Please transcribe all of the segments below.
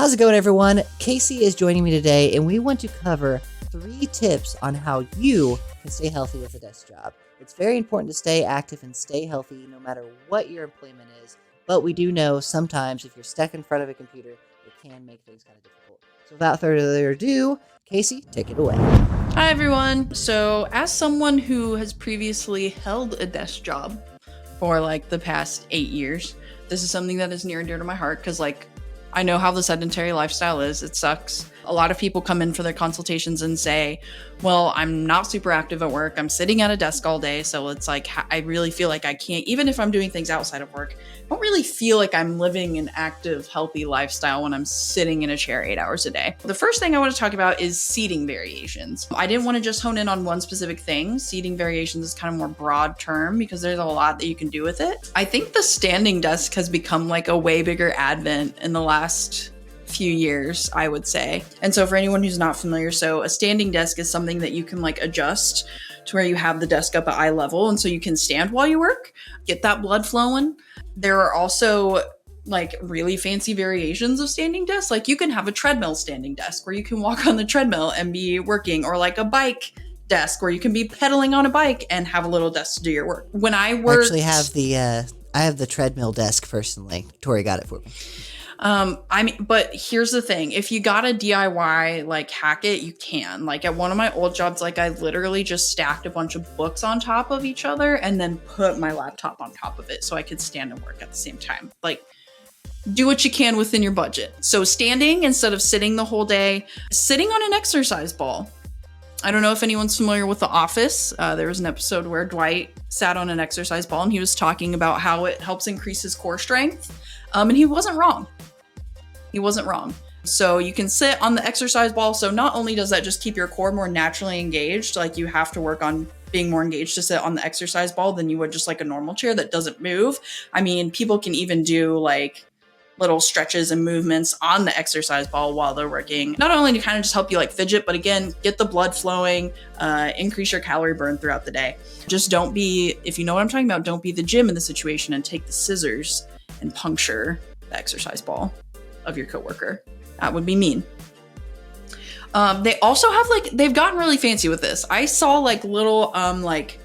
How's it going, everyone? Casey is joining me today, and we want to cover 3 tips on how you can stay healthy with a desk job. It's very important to stay active and stay healthy no matter what your employment is, but we do know sometimes if you're stuck in front of a computer, it can make things kind of difficult. So without further ado, Casey, take it away. Hi, everyone. So as someone who has previously held a desk job for like the past 8 years, this is something that is near and dear to my heart because I know how the sedentary lifestyle is. It sucks. A lot of people come in for their consultations and say, well, I'm not super active at work. I'm sitting at a desk all day. So it's like, I really feel like I can't, even if I'm doing things outside of work, I don't really feel like I'm living an active, healthy lifestyle when I'm sitting in a chair 8 hours a day. The first thing I want to talk about is seating variations. I didn't want to just hone in on one specific thing. Seating variations is kind of more broad term because there's a lot that you can do with it. I think the standing desk has become like a way bigger advent in the last few years, I would say. And so for anyone who's not familiar, so a standing desk is something that you can like adjust to where you have the desk up at eye level. And so you can stand while you work, get that blood flowing. There are also like really fancy variations of standing desks. Like you can have a treadmill standing desk where you can walk on the treadmill and be working, or like a bike desk where you can be pedaling on a bike and have a little desk to do your work. When I worked, I actually have the treadmill desk personally. Tori got it for me. But here's the thing. If you got a DIY, like hack it, you can. Like at one of my old jobs, like I literally just stacked a bunch of books on top of each other and then put my laptop on top of it so I could stand and work at the same time. Like do what you can within your budget. So standing instead of sitting the whole day, sitting on an exercise ball. I don't know if anyone's familiar with The Office. There was an episode where Dwight sat on an exercise ball and he was talking about how it helps increase his core strength. And he wasn't wrong. He wasn't wrong. So you can sit on the exercise ball. So not only does that just keep your core more naturally engaged, like you have to work on being more engaged to sit on the exercise ball than you would just like a normal chair that doesn't move. I mean, people can even do like little stretches and movements on the exercise ball while they're working. Not only to kind of just help you like fidget, but again, get the blood flowing, increase your calorie burn throughout the day. Just don't be, if you know what I'm talking about, don't be the gym in the situation and take the scissors and puncture the exercise ball of your coworker. That would be mean. They also have they've gotten really fancy with this. I saw like little like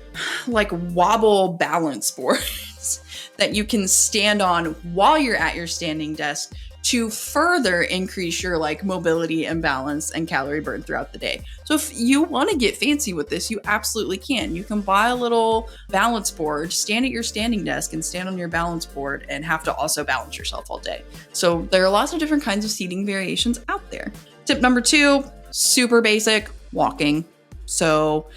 wobble balance boards that you can stand on while you're at your standing desk to further increase your like mobility and balance and calorie burn throughout the day. So if you want to get fancy with this, you absolutely can. You can buy a little balance board, stand at your standing desk and stand on your balance board and have to also balance yourself all day. So there are lots of different kinds of seating variations out there. Tip number 2, super basic, walking. So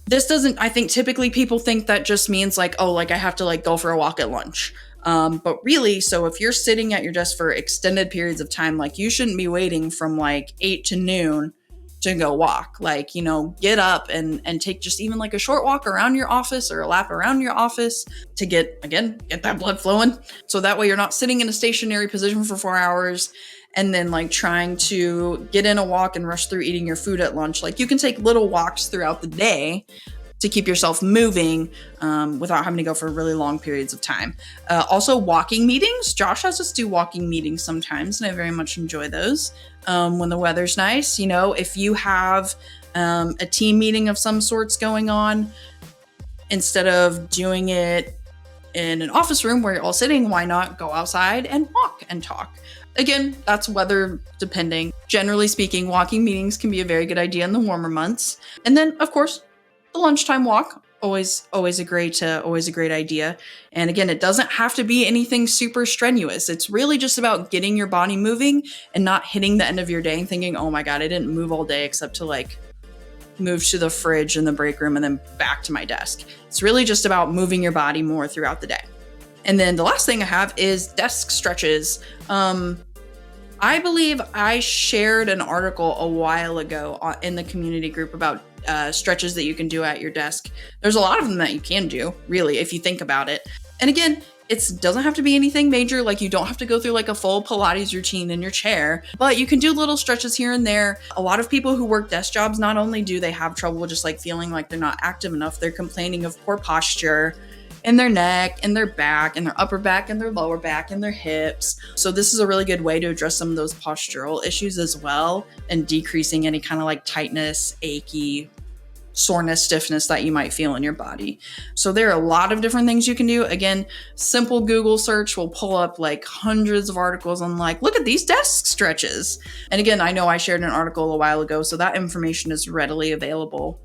this doesn't, I think typically people think that just means like, oh, like I have to like go for a walk at lunch. But really, so if you're sitting at your desk for extended periods of time, like you shouldn't be waiting from like 8 to noon to go walk. Like, you know, get up and take just even like a short walk around your office or a lap around your office to get that blood flowing. So that way you're not sitting in a stationary position for 4 hours and then like trying to get in a walk and rush through eating your food at lunch. Like you can take little walks throughout the day to keep yourself moving without having to go for really long periods of time. Also, walking meetings. Josh has us do walking meetings sometimes, and I very much enjoy those. When the weather's nice, you know, if you have a team meeting of some sorts going on, instead of doing it in an office room where you're all sitting, why not go outside and walk and talk? Again, that's weather depending. Generally speaking, walking meetings can be a very good idea in the warmer months. And then, of course, the lunchtime walk, always a great idea. And again, it doesn't have to be anything super strenuous. It's really just about getting your body moving and not hitting the end of your day and thinking, oh my God, I didn't move all day except to like move to the fridge in the break room and then back to my desk. It's really just about moving your body more throughout the day. And then the last thing I have is desk stretches. I believe I shared an article a while ago in the community group about stretches that you can do at your desk. There's a lot of them that you can do, really, if you think about it. And again, it doesn't have to be anything major. Like you don't have to go through like a full Pilates routine in your chair, but you can do little stretches here and there. A lot of people who work desk jobs, not only do they have trouble just like feeling like they're not active enough, they're complaining of poor posture in their neck, in their back, in their upper back, in their lower back, in their hips. So this is a really good way to address some of those postural issues as well, and decreasing any kind of like tightness, achy, soreness, stiffness that you might feel in your body. So there are a lot of different things you can do. Again, simple Google search will pull up like hundreds of articles on like, look at these desk stretches. And again, I know I shared an article a while ago, so that information is readily available.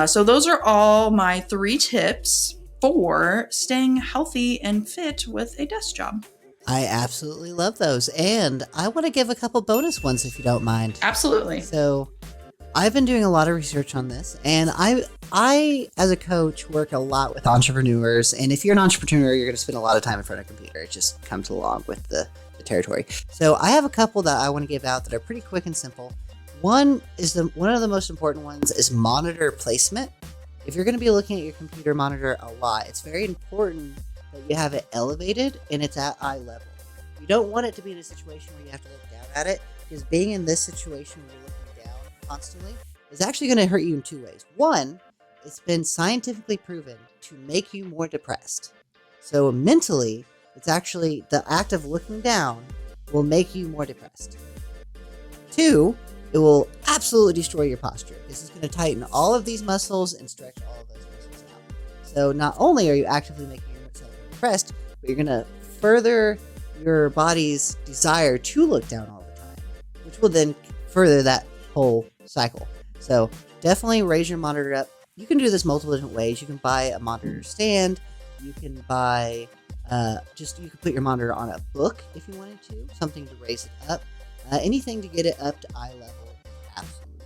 So those are all my 3 tips for staying healthy and fit with a desk job. I absolutely love those. And I want to give a couple bonus ones if you don't mind. Absolutely. So I've been doing a lot of research on this, and I as a coach work a lot with entrepreneurs. And if you're an entrepreneur, you're going to spend a lot of time in front of a computer. It just comes along with the territory. So I have a couple that I want to give out that are pretty quick and simple. One of the most important ones is monitor placement. If you're going to be looking at your computer monitor a lot, it's very important that you have it elevated and it's at eye level. You don't want it to be in a situation where you have to look down at it, because being in this situation where you're looking down constantly is actually going to hurt you in 2 ways. One, it's been scientifically proven to make you more depressed. So mentally, it's actually the act of looking down will make you more depressed. 2, it will absolutely destroy your posture. This is going to tighten all of these muscles and stretch all of those muscles out. So not only are you actively making yourself more depressed, but you're going to further your body's desire to look down all the time, which will then further that whole cycle. So definitely raise your monitor up. You can do this multiple different ways. You can buy a monitor stand. You can buy you can put your monitor on a book if you wanted to, something to raise it up. Anything to get it up to eye level is absolutely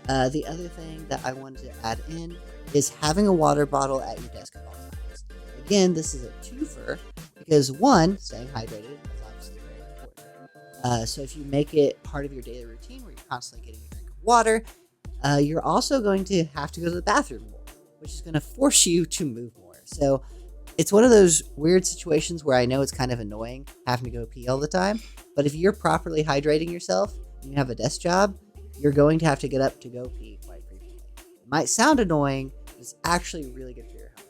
key. The other thing that I wanted to add in is having a water bottle at your desk at all times. Again, this is a twofer because one, staying hydrated is obviously very important. So if you make it part of your daily routine where you're constantly getting a drink of water, you're also going to have to go to the bathroom more, which is going to force you to move more. So it's one of those weird situations where I know it's kind of annoying having to go pee all the time, but if you're properly hydrating yourself and you have a desk job, you're going to have to get up to go pee quite frequently. It might sound annoying, but it's actually really good for your health.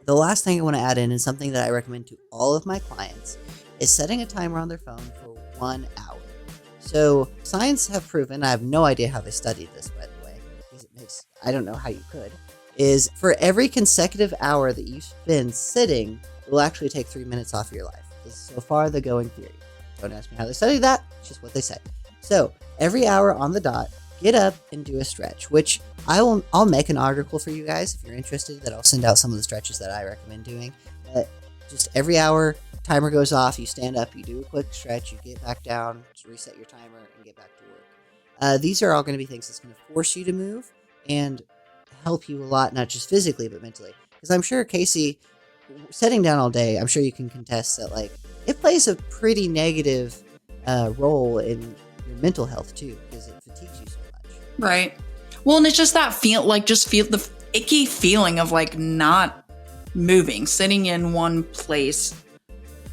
The last thing I want to add in is something that I recommend to all of my clients is setting a timer on their phone for 1 hour. So science have proven, I have no idea how they studied this, by the way, because I don't know how you could, is for every consecutive hour that you spend sitting, it will actually take 3 minutes off your life. This is so far the going theory. Don't ask me how they studied that, it's just what they say. So every hour on the dot, get up and do a stretch, which I'll make an article for you guys if you're interested, that I'll send out some of the stretches that I recommend doing. Just every hour, timer goes off, you stand up, you do a quick stretch, you get back down, reset your timer, and get back to work. These are all going to be things that's going to force you to move and help you a lot, not just physically, but mentally. Because I'm sure, Casey, sitting down all day, I'm sure you can contest that, like, it plays a pretty negative role in your mental health, too, because it fatigues you so much. Right. Well, and it's just that feel the icky feeling of, like, not moving, sitting in one place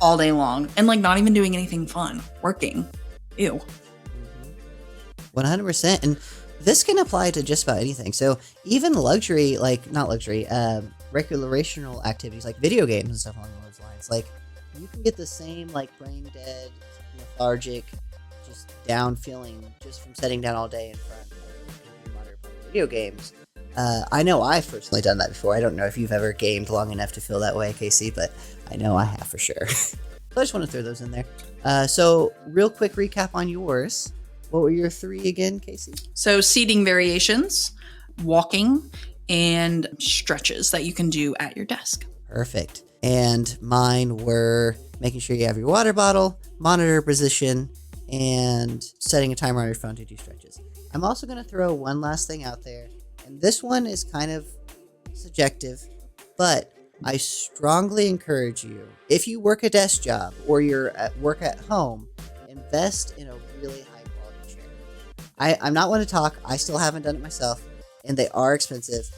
all day long, and, like, not even doing anything fun, working. Ew. 100%. And this can apply to just about anything. So even recreational activities like video games and stuff along those lines. Like, you can get the same, like, brain dead, lethargic, just down feeling just from sitting down all day in front of a computer monitor playing video games. I know I've personally done that before. I don't know if you've ever gamed long enough to feel that way, Casey, but I know I have for sure. So I just want to throw those in there. So real quick recap on yours. What were your 3 again, Casey? So seating variations, walking, and stretches that you can do at your desk. Perfect. And mine were making sure you have your water bottle, monitor position, and setting a timer on your phone to do stretches. I'm also going to throw one last thing out there. And this one is kind of subjective, but I strongly encourage you, if you work a desk job or you're at work at home, invest in a really high quality chair. I'm not one to talk. I still haven't done it myself, and they are expensive,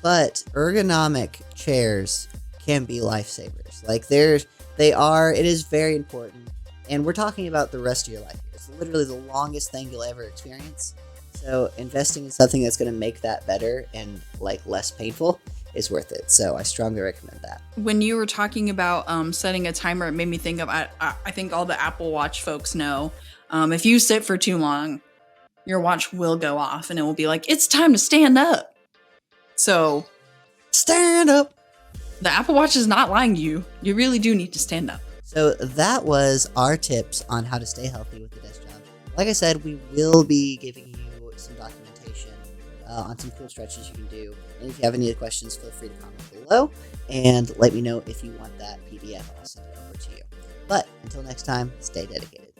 but ergonomic chairs can be lifesavers. Like, it is very important. And we're talking about the rest of your life here. It's literally the longest thing you'll ever experience. So investing in something that's going to make that better and, like, less painful is worth it. So I strongly recommend that. When you were talking about setting a timer, it made me think of I think all the Apple Watch folks know if you sit for too long, your watch will go off and it will be like, it's time to stand up. So stand up. The Apple Watch is not lying to you. You really do need to stand up. So that was our tips on how to stay healthy with the desk job. Like I said, we will be giving you some documentation on some cool stretches you can do. And if you have any other questions, feel free to comment below and let me know if you want that PDF. I'll send it over to you. But until next time, stay dedicated.